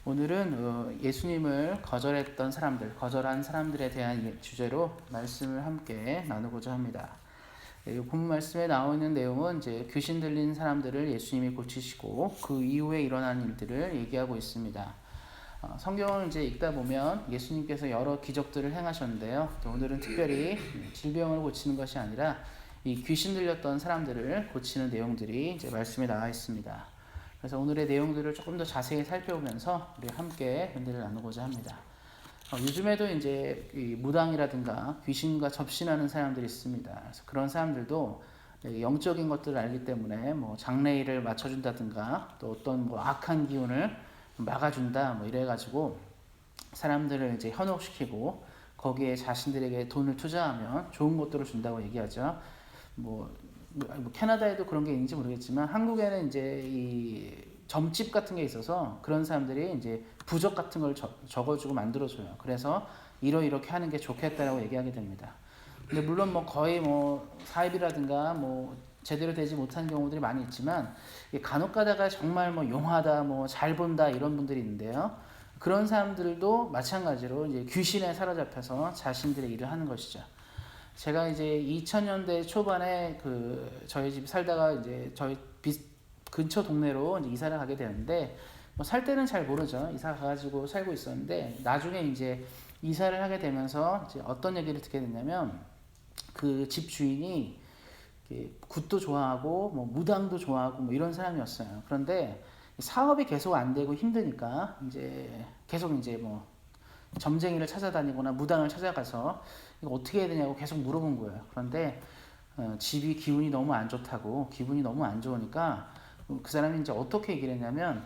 오늘은 예수님을 거절했던 사람들, 거절한 사람들에 대한 주제로 말씀을 함께 나누고자 합니다. 본 말씀에 나오는 내용은 이제 귀신 들린 사람들을 예수님이 고치시고 그 이후에 일어난 일들을 얘기하고 있습니다. 성경을 이제 읽다 보면 예수님께서 여러 기적들을 행하셨는데요. 오늘은 특별히 질병을 고치는 것이 아니라 이 귀신 들렸던 사람들을 고치는 내용들이 이제 말씀에 나와 있습니다. 그래서 오늘의 내용들을 조금 더 자세히 살펴보면서 우리 함께 은혜를 나누고자 합니다. 요즘에도 이제 이 무당이라든가 귀신과 접신하는 사람들이 있습니다. 그래서 그런 사람들도 영적인 것들을 알기 때문에 뭐 장래일을 맞춰준다든가 또 어떤 뭐 악한 기운을 막아준다 뭐 이래가지고 사람들을 이제 현혹시키고 거기에 자신들에게 돈을 투자하면 좋은 것들을 준다고 얘기하죠. 뭐 캐나다에도 그런 게 있는지 모르겠지만 한국에는 이제 이 점집 같은 게 있어서 그런 사람들이 이제 부적 같은 걸 적어주고 만들어줘요. 그래서 이렇게 하는 게 좋겠다라고 얘기하게 됩니다. 근데 물론 뭐 거의 뭐 사입이라든가 뭐 제대로 되지 못한 경우들이 많이 있지만 간혹 가다가 정말 뭐 용하다 뭐 잘 본다 이런 분들이 있는데요. 그런 사람들도 마찬가지로 이제 귀신에 사로잡혀서 자신들의 일을 하는 것이죠. 제가 이제 2000년대 초반에 저희 집 살다가 이제 저희 근처 동네로 이제 이사를 가게 되었는데 뭐 살 때는 잘 모르죠. 이사 가가지고 살고 있었는데 나중에 이제 이사를 하게 되면서 이제 어떤 얘기를 듣게 됐냐면 그 집 주인이 굿도 좋아하고 뭐 무당도 좋아하고 뭐 이런 사람이었어요. 그런데 사업이 계속 안 되고 힘드니까 이제 계속 이제 뭐 점쟁이를 찾아다니거나 무당을 찾아가서 이거 어떻게 해야 되냐고 계속 물어본 거예요. 그런데 집이 기운이 너무 안 좋다고, 기분이 너무 안 좋으니까 그 사람이 이제 어떻게 얘기를 했냐면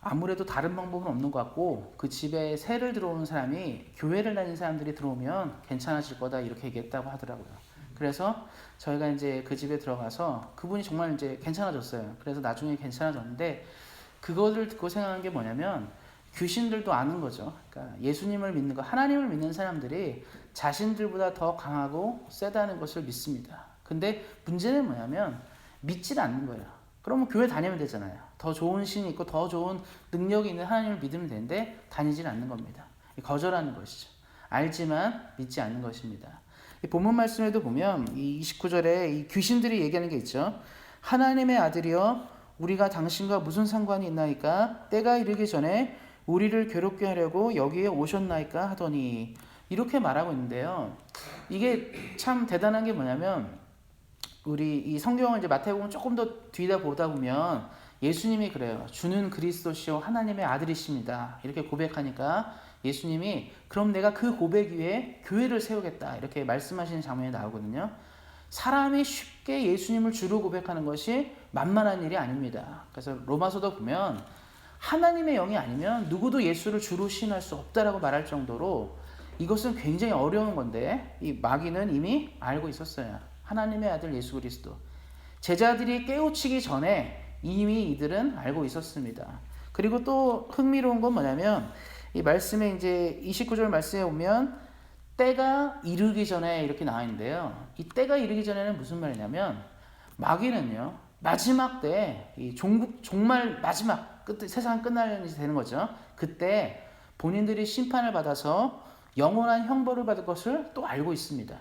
아무래도 다른 방법은 없는 것 같고 그 집에 새를 들어오는 사람이 교회를 다니는 사람들이 들어오면 괜찮아질 거다 이렇게 얘기했다고 하더라고요. 그래서 저희가 이제 그 집에 들어가서 그분이 정말 이제 괜찮아졌어요. 그래서 나중에 괜찮아졌는데 그거를 듣고 생각한 게 뭐냐면 귀신들도 아는 거죠. 그러니까 예수님을 믿는 거, 하나님을 믿는 사람들이 자신들보다 더 강하고 세다는 것을 믿습니다. 근데 문제는 뭐냐면 믿질 않는 거예요. 그러면 교회 다니면 되잖아요. 더 좋은 신이 있고 더 좋은 능력이 있는 하나님을 믿으면 되는데 다니질 않는 겁니다. 거절하는 것이죠. 알지만 믿지 않는 것입니다. 이 본문 말씀에도 보면 이 29절에 이 귀신들이 얘기하는 게 있죠. 하나님의 아들이여 우리가 당신과 무슨 상관이 있나이까? 때가 이르기 전에 우리를 괴롭게 하려고 여기에 오셨나이까 하더니 이렇게 말하고 있는데요. 이게 참 대단한 게 뭐냐면 우리 이 성경을 이제 마태복음 조금 더 뒤다 보다 보면 예수님이 그래요. 주는 그리스도시요 하나님의 아들이십니다. 이렇게 고백하니까 예수님이 그럼 내가 그 고백 위에 교회를 세우겠다 이렇게 말씀하시는 장면이 나오거든요. 사람이 쉽게 예수님을 주로 고백하는 것이 만만한 일이 아닙니다. 그래서 로마서도 보면 하나님의 영이 아니면 누구도 예수를 주로 시인할 수 없다라고 말할 정도로 이것은 굉장히 어려운 건데 이 마귀는 이미 알고 있었어요. 하나님의 아들 예수 그리스도. 제자들이 깨우치기 전에 이미 이들은 알고 있었습니다. 그리고 또 흥미로운 건 뭐냐면 이 말씀에 이제 29절 말씀에 보면 때가 이르기 전에 이렇게 나와 있는데요. 이 때가 이르기 전에는 무슨 말이냐면 마귀는요. 마지막 때 이 종말 마지막 끝 세상 끝날 일이 되는 거죠. 그때 본인들이 심판을 받아서 영원한 형벌을 받을 것을 또 알고 있습니다.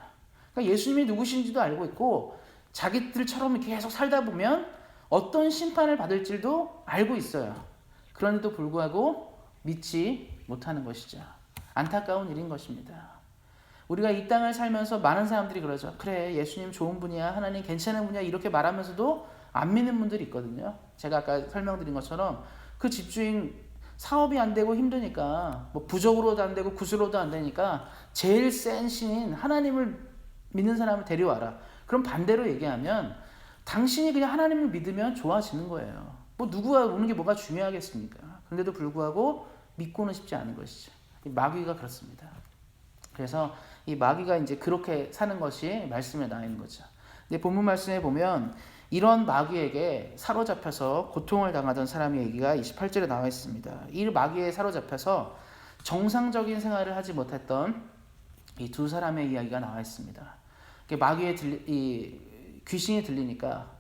그러니까 예수님이 누구신지도 알고 있고 자기들처럼 계속 살다 보면 어떤 심판을 받을지도 알고 있어요. 그런데도 불구하고 믿지 못하는 것이죠. 안타까운 일인 것입니다. 우리가 이 땅을 살면서 많은 사람들이 그러죠. 그래 예수님 좋은 분이야 하나님 괜찮은 분이야 이렇게 말하면서도 안 믿는 분들이 있거든요. 제가 아까 설명드린 것처럼 그 집주인 사업이 안 되고 힘드니까 뭐 부적으로도 안 되고 구슬로도 안 되니까 제일 센 신인 하나님을 믿는 사람을 데려와라. 그럼 반대로 얘기하면 당신이 그냥 하나님을 믿으면 좋아지는 거예요. 뭐 누구가 오는 게 뭐가 중요하겠습니까? 그런데도 불구하고 믿고는 싶지 않은 것이죠. 마귀가 그렇습니다. 그래서 이 마귀가 이제 그렇게 사는 것이 말씀에 나와 있는 거죠. 근데 본문 말씀에 보면 이런 마귀에게 사로잡혀서 고통을 당하던 사람의 얘기가 28절에 나와 있습니다. 이 마귀에 사로잡혀서 정상적인 생활을 하지 못했던 이 두 사람의 이야기가 나와 있습니다. 마귀의 귀신이 들리니까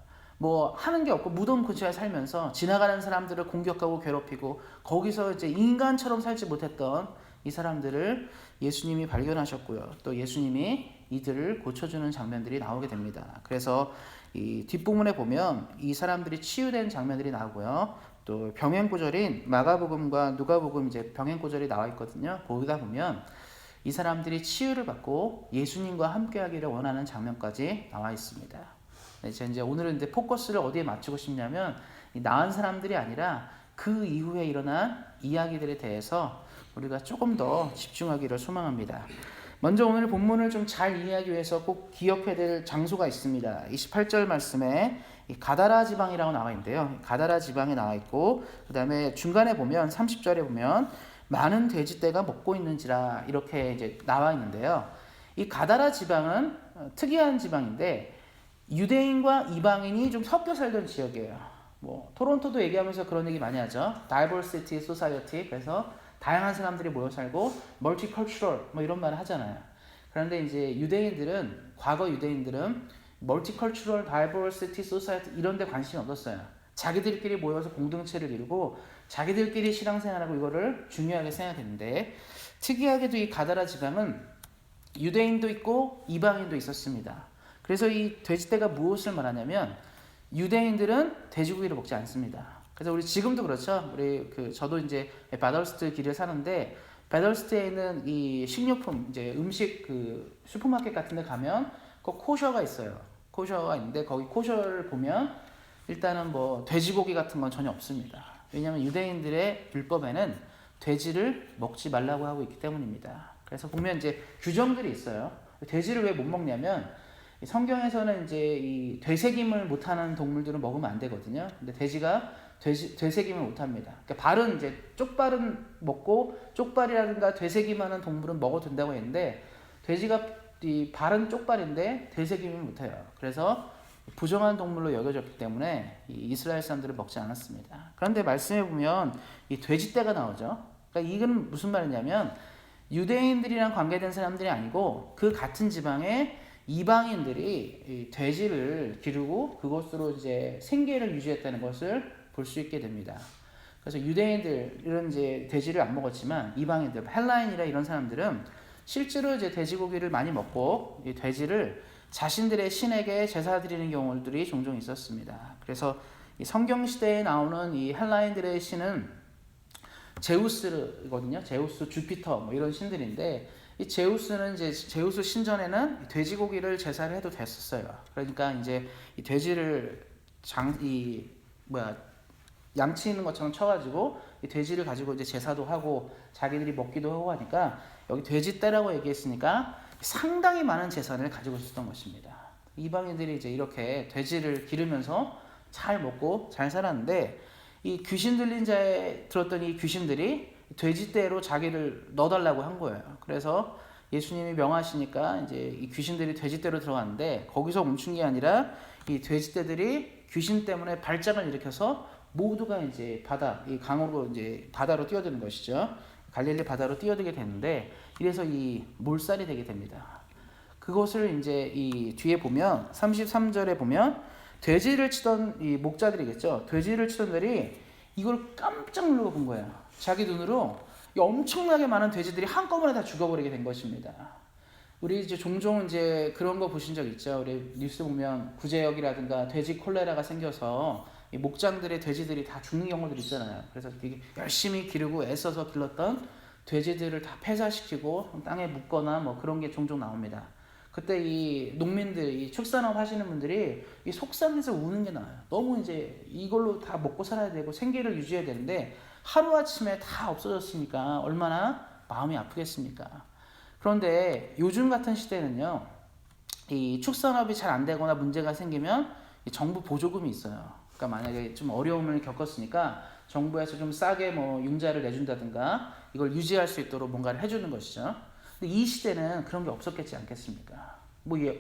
뭐 하는 게 없고 무덤 근처에 살면서 지나가는 사람들을 공격하고 괴롭히고 거기서 이제 인간처럼 살지 못했던 이 사람들을 예수님이 발견하셨고요. 또 예수님이 이들을 고쳐주는 장면들이 나오게 됩니다. 그래서 이 뒷부분에 보면 이 사람들이 치유된 장면들이 나오고요. 또 병행구절인 마가복음과 누가복음 이제 병행구절이 나와 있거든요. 거기다 보면 이 사람들이 치유를 받고 예수님과 함께하기를 원하는 장면까지 나와 있습니다. 이제 오늘은 이제 포커스를 어디에 맞추고 싶냐면 나은 사람들이 아니라 그 이후에 일어난 이야기들에 대해서 우리가 조금 더 집중하기를 소망합니다. 먼저 오늘 본문을 좀 잘 이해하기 위해서 꼭 기억해야 될 장소가 있습니다. 28절 말씀에 가다라 지방이라고 나와 있는데요. 가다라 지방에 나와 있고 그 다음에 중간에 보면 30절에 보면 많은 돼지떼가 먹고 있는지라 이렇게 이제 나와 있는데요. 이 가다라 지방은 특이한 지방인데 유대인과 이방인이 좀 섞여 살던 지역이에요. 뭐 토론토도 얘기하면서 그런 얘기 많이 하죠. Diversity Society. 그래서 다양한 사람들이 모여 살고 Multicultural 뭐 이런 말을 하잖아요. 그런데 이제 유대인들은 과거 유대인들은 Multicultural Diversity Society 이런 데 관심이 없었어요. 자기들끼리 모여서 공동체를 이루고 자기들끼리 신앙생활하고 이거를 중요하게 생각했는데 특이하게도 이 가다라 지방은 유대인도 있고 이방인도 있었습니다. 그래서 이 돼지떼가 무엇을 말하냐면 유대인들은 돼지고기를 먹지 않습니다. 그래서 우리 지금도 그렇죠. 저도 이제 바덜스트 길을 사는데 바덜스트에 있는 이 식료품 이제 음식 그 슈퍼마켓 같은 데 가면 그 코셔가 있어요. 코셔가 있는데 거기 코셔를 보면 일단은 뭐 돼지고기 같은 건 전혀 없습니다. 왜냐하면 유대인들의 율법에는 돼지를 먹지 말라고 하고 있기 때문입니다. 그래서 보면 이제 규정들이 있어요. 돼지를 왜 못 먹냐면 성경에서는 이제 이 되새김을 못하는 동물들은 먹으면 안 되거든요. 근데 돼지가 되새김을 못합니다. 그러니까 발은 이제 쪽발은 먹고 쪽발이라든가 되새김하는 동물은 먹어도 된다고 했는데 돼지가 이 발은 쪽발인데 되새김을 못해요. 그래서 부정한 동물로 여겨졌기 때문에 이 이스라엘 사람들을 먹지 않았습니다. 그런데 말씀해 보면 이 돼지떼가 나오죠. 그러니까 이건 무슨 말이냐면 유대인들이랑 관계된 사람들이 아니고 그 같은 지방에 이방인들이 돼지를 기르고 그것으로 이제 생계를 유지했다는 것을 볼 수 있게 됩니다. 그래서 유대인들은 이제 돼지를 안 먹었지만 이방인들, 헬라인이라 이런 사람들은 실제로 이제 돼지고기를 많이 먹고 이 돼지를 자신들의 신에게 제사 드리는 경우들이 종종 있었습니다. 그래서 이 성경 시대에 나오는 이 헬라인들의 신은 제우스거든요. 제우스, 주피터 뭐 이런 신들인데 이 제우스는 이제 제우스 신전에는 돼지고기를 제사를 해도 됐었어요. 그러니까 이제 이 돼지를 양치 있는 것처럼 쳐가지고 이 돼지를 가지고 이제 제사도 하고 자기들이 먹기도 하고 하니까 여기 돼지떼라고 얘기했으니까 상당히 많은 재산을 가지고 있었던 것입니다. 이방인들이 이제 이렇게 돼지를 기르면서 잘 먹고 잘 살았는데 이 귀신 들린 자에 들었던 이 귀신들이 돼지떼로 자기를 넣어달라고 한 거예요. 그래서 예수님이 명하시니까 이제 이 귀신들이 돼지떼로 들어갔는데 거기서 멈춘 게 아니라 이 돼지떼들이 귀신 때문에 발작을 일으켜서 모두가 이제 이 강으로 이제 바다로 뛰어드는 것이죠. 갈릴리 바다로 뛰어들게 되는데 이래서 이 몰살이 되게 됩니다. 그것을 이제 이 뒤에 보면 33절에 보면 돼지를 치던 이 목자들이겠죠. 돼지를 치던 들이 이걸 깜짝 놀라고 본 거예요. 자기 눈으로 엄청나게 많은 돼지들이 한꺼번에 다 죽어버리게 된 것입니다. 우리 이제 종종 이제 그런 거 보신 적 있죠. 우리 뉴스 보면 구제역이라든가 돼지 콜레라가 생겨서 이 목장들의 돼지들이 다 죽는 경우들 있잖아요. 그래서 되게 열심히 기르고 애써서 길렀던 돼지들을 다 폐사시키고 땅에 묻거나 뭐 그런 게 종종 나옵니다. 그때 이 농민들, 이 축산업 하시는 분들이 이 속상해서 우는 게 나와요. 너무 이제 이걸로 다 먹고 살아야 되고 생계를 유지해야 되는데 하루아침에 다 없어졌으니까 얼마나 마음이 아프겠습니까? 그런데 요즘 같은 시대는요, 이 축산업이 잘 안 되거나 문제가 생기면 이 정부 보조금이 있어요. 그러니까 만약에 좀 어려움을 겪었으니까 정부에서 좀 싸게 뭐 융자를 내준다든가 이걸 유지할 수 있도록 뭔가를 해주는 것이죠. 근데 이 시대는 그런 게 없었겠지 않겠습니까?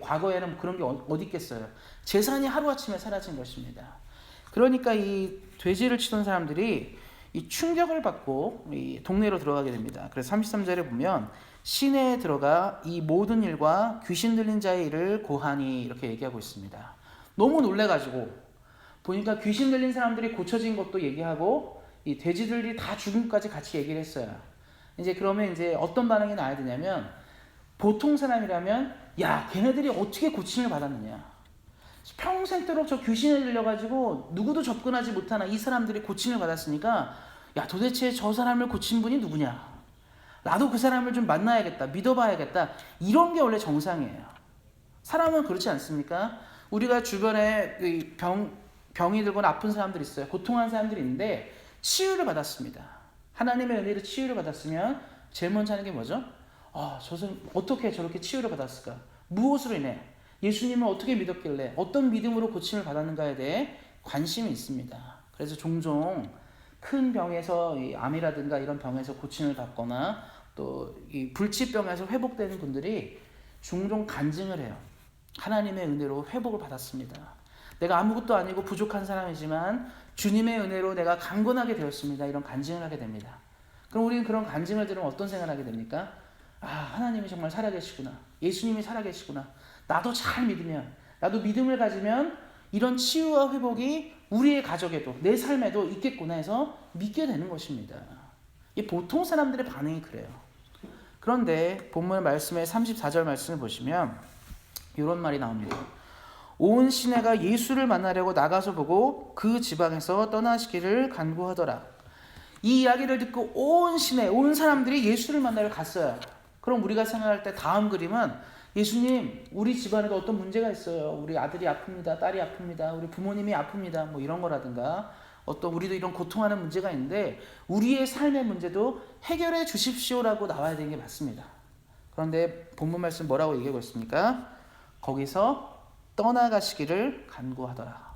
과거에는 그런 게 어디 있겠어요. 재산이 하루아침에 사라진 것입니다. 그러니까 이 돼지를 치던 사람들이 이 충격을 받고 이 동네로 들어가게 됩니다. 그래서 33절에 보면 시내에 들어가 이 모든 일과 귀신 들린 자의 일을 고하니 이렇게 얘기하고 있습니다. 너무 놀래가지고 보니까 귀신 들린 사람들이 고쳐진 것도 얘기하고 이 돼지들이 다 죽음까지 같이 얘기를 했어요. 이제 그러면 이제 어떤 반응이 나야 되냐면 보통 사람이라면 야 걔네들이 어떻게 고침을 받았느냐. 평생도록 저 귀신을 들려가지고 누구도 접근하지 못하나 이 사람들이 고침을 받았으니까 야 도대체 저 사람을 고친 분이 누구냐. 나도 그 사람을 좀 만나야겠다. 믿어봐야겠다. 이런 게 원래 정상이에요. 사람은 그렇지 않습니까? 우리가 주변에 병이 들거나 아픈 사람들이 있어요. 고통하는 사람들이 있는데 치유를 받았습니다. 하나님의 은혜로 치유를 받았으면 제일 먼저 하는 게 뭐죠? 저 사람 어떻게 저렇게 치유를 받았을까? 무엇으로 인해? 예수님을 어떻게 믿었길래 어떤 믿음으로 고침을 받았는가에 대해 관심이 있습니다. 그래서 종종 큰 병에서 이 암이라든가 이런 병에서 고침을 받거나 또 이 불치병에서 회복되는 분들이 종종 간증을 해요. 하나님의 은혜로 회복을 받았습니다. 내가 아무것도 아니고 부족한 사람이지만 주님의 은혜로 내가 강건하게 되었습니다. 이런 간증을 하게 됩니다. 그럼 우리는 그런 간증을 들으면 어떤 생각을 하게 됩니까? 하나님이 정말 살아계시구나. 예수님이 살아계시구나. 나도 잘 믿으면, 나도 믿음을 가지면 이런 치유와 회복이 우리의 가족에도 내 삶에도 있겠구나 해서 믿게 되는 것입니다. 이 보통 사람들의 반응이 그래요. 그런데 본문 말씀의 34절 말씀을 보시면 이런 말이 나옵니다. 온 시내가 예수를 만나려고 나가서 보고 그 지방에서 떠나시기를 간구하더라. 이 이야기를 듣고 온 시내, 온 사람들이 예수를 만나러 갔어요. 그럼 우리가 생각할 때 다음 그림은 예수님, 우리 집안에도 어떤 문제가 있어요. 우리 아들이 아픕니다. 딸이 아픕니다. 우리 부모님이 아픕니다. 뭐 이런 거라든가 어떤 우리도 이런 고통하는 문제가 있는데 우리의 삶의 문제도 해결해 주십시오라고 나와야 되는 게 맞습니다. 그런데 본문 말씀 뭐라고 얘기하고 있습니까? 거기서 떠나가시기를 간구하더라.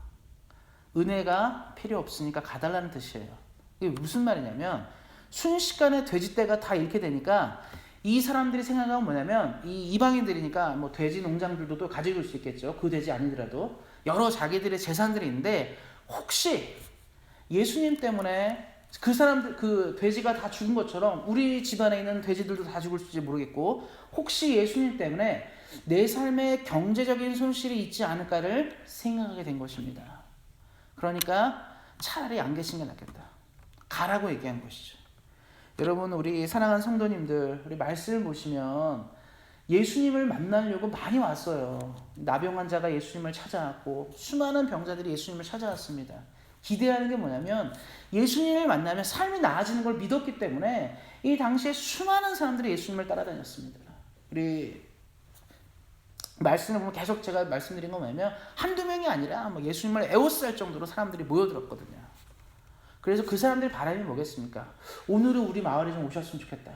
은혜가 필요 없으니까 가달라는 뜻이에요. 이게 무슨 말이냐면 순식간에 돼지떼가 다 잃게 되니까 이 사람들이 생각하면 뭐냐면 이 이방인들이니까 뭐 돼지 농장들도 또 가지고 올 수 있겠죠. 그 돼지 아니더라도 여러 자기들의 재산들이 있는데 혹시 예수님 때문에 그 사람들 그 돼지가 다 죽은 것처럼 우리 집안에 있는 돼지들도 다 죽을지 모르겠고 혹시 예수님 때문에 내 삶에 경제적인 손실이 있지 않을까를 생각하게 된 것입니다. 그러니까 차라리 안 계신 게 낫겠다. 가라고 얘기한 것이죠. 여러분 우리 사랑하는 성도님들 우리 말씀을 보시면 예수님을 만나려고 많이 왔어요. 나병 환자가 예수님을 찾아왔고 수많은 병자들이 예수님을 찾아왔습니다. 기대하는 게 뭐냐면 예수님을 만나면 삶이 나아지는 걸 믿었기 때문에 이 당시에 수많은 사람들이 예수님을 따라다녔습니다. 우리 말씀을 보면 계속 제가 말씀드린 건 뭐냐면 한두 명이 아니라 뭐 예수님을 에워쌀 정도로 사람들이 모여들었거든요. 그래서 그 사람들의 바람이 뭐겠습니까? 오늘은 우리 마을에 좀 오셨으면 좋겠다.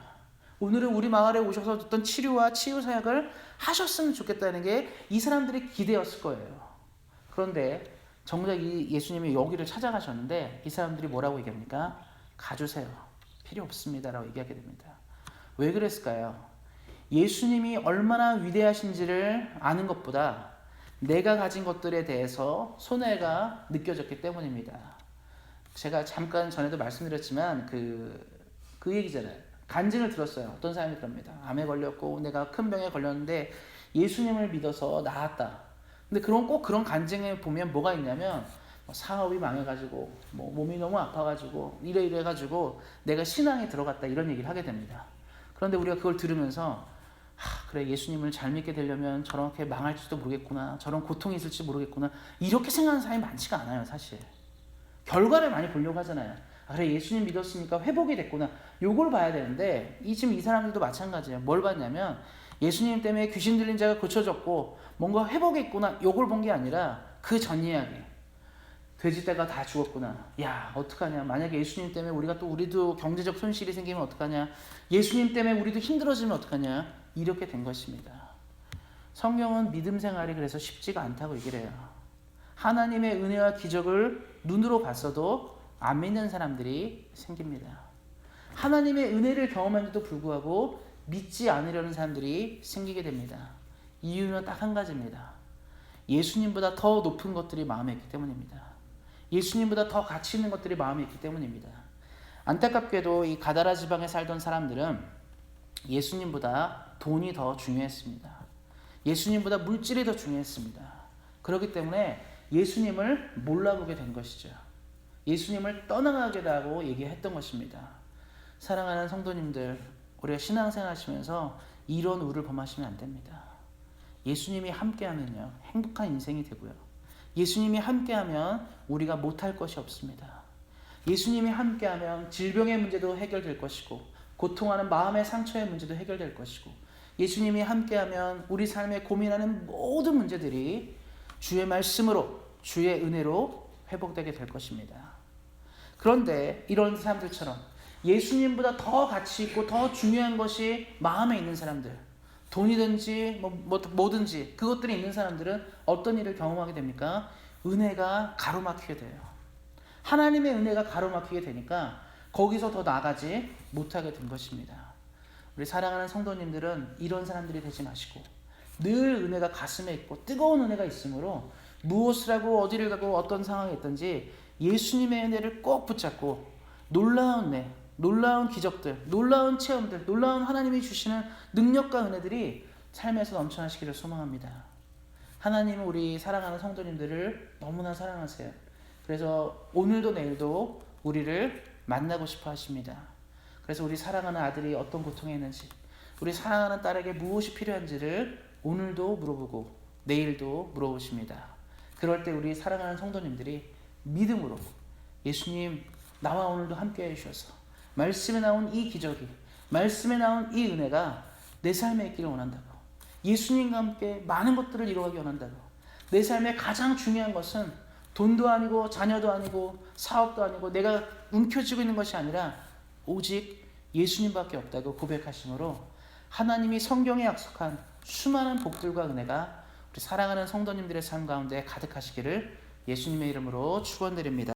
오늘은 우리 마을에 오셔서 어떤 치료와 치유 사역을 하셨으면 좋겠다는 게 이 사람들의 기대였을 거예요. 그런데 정작 이 예수님이 여기를 찾아가셨는데 이 사람들이 뭐라고 얘기합니까? 가주세요. 필요 없습니다라고 얘기하게 됩니다. 왜 그랬을까요? 예수님이 얼마나 위대하신지를 아는 것보다 내가 가진 것들에 대해서 손해가 느껴졌기 때문입니다. 제가 잠깐 전에도 말씀드렸지만 그 얘기잖아요. 간증을 들었어요. 어떤 사람이 그럽니다. 암에 걸렸고 내가 큰 병에 걸렸는데 예수님을 믿어서 나았다. 근데 꼭 그런 간증에 보면 뭐가 있냐면 사업이 망해가지고 뭐 몸이 너무 아파가지고 이래가지고 내가 신앙에 들어갔다 이런 얘기를 하게 됩니다. 그런데 우리가 그걸 들으면서 그래 예수님을 잘 믿게 되려면 저렇게 망할지도 모르겠구나. 저런 고통이 있을지 모르겠구나. 이렇게 생각하는 사람이 많지가 않아요. 사실. 결과를 많이 보려고 하잖아요. 그래 예수님 믿었으니까 회복이 됐구나. 요걸 봐야 되는데 지금 이 사람들도 마찬가지예요. 뭘 봤냐면 예수님 때문에 귀신 들린 자가 고쳐졌고 뭔가 회복했구나. 요걸 본 게 아니라 그 전 이야기. 돼지떼가 다 죽었구나. 야 어떡하냐. 만약에 예수님 때문에 우리도 경제적 손실이 생기면 어떡하냐. 예수님 때문에 우리도 힘들어지면 어떡하냐. 이렇게 된 것입니다. 성경은 믿음 생활이 그래서 쉽지가 않다고 얘기를 해요. 하나님의 은혜와 기적을 눈으로 봤어도 안 믿는 사람들이 생깁니다. 하나님의 은혜를 경험한데도 불구하고 믿지 않으려는 사람들이 생기게 됩니다. 이유는 딱 한 가지입니다. 예수님보다 더 높은 것들이 마음에 있기 때문입니다. 예수님보다 더 가치 있는 것들이 마음에 있기 때문입니다. 안타깝게도 이 가다라 지방에 살던 사람들은 예수님보다 돈이 더 중요했습니다. 예수님보다 물질이 더 중요했습니다. 그렇기 때문에 예수님을 몰라보게 된 것이죠. 예수님을 떠나가게라고 얘기했던 것입니다. 사랑하는 성도님들, 우리가 신앙생활 하시면서 이런 우를 범하시면 안 됩니다. 예수님이 함께하면요, 행복한 인생이 되고요. 예수님이 함께하면 우리가 못할 것이 없습니다. 예수님이 함께하면 질병의 문제도 해결될 것이고, 고통하는 마음의 상처의 문제도 해결될 것이고, 예수님이 함께하면 우리 삶에 고민하는 모든 문제들이 주의 말씀으로, 주의 은혜로 회복되게 될 것입니다. 그런데 이런 사람들처럼 예수님보다 더 가치 있고 더 중요한 것이 마음에 있는 사람들, 돈이든지 뭐든지 그것들이 있는 사람들은 어떤 일을 경험하게 됩니까? 은혜가 가로막히게 돼요. 하나님의 은혜가 가로막히게 되니까 거기서 더 나가지 못하게 된 것입니다. 우리 사랑하는 성도님들은 이런 사람들이 되지 마시고 늘 은혜가 가슴에 있고 뜨거운 은혜가 있으므로 무엇을 하고 어디를 가고 어떤 상황에 있든지 예수님의 은혜를 꼭 붙잡고 놀라운 은혜, 놀라운 기적들, 놀라운 체험들, 놀라운 하나님이 주시는 능력과 은혜들이 삶에서 넘쳐나시기를 소망합니다. 하나님은 우리 사랑하는 성도님들을 너무나 사랑하세요. 그래서 오늘도 내일도 우리를 만나고 싶어 하십니다. 그래서 우리 사랑하는 아들이 어떤 고통에 있는지, 우리 사랑하는 딸에게 무엇이 필요한지를 오늘도 물어보고 내일도 물어보십니다. 그럴 때 우리 사랑하는 성도님들이 믿음으로 예수님, 나와 오늘도 함께해 주셔서 말씀에 나온 이 기적이, 말씀에 나온 이 은혜가 내 삶에 있기를 원한다고, 예수님과 함께 많은 것들을 이루어가기 원한다고, 내 삶의 가장 중요한 것은 돈도 아니고 자녀도 아니고 사업도 아니고 내가 움켜쥐고 있는 것이 아니라 오직 예수님밖에 없다고 고백하심으로 하나님이 성경에 약속한 수많은 복들과 은혜가 우리 사랑하는 성도님들의 삶 가운데 가득하시기를 예수님의 이름으로 축원드립니다.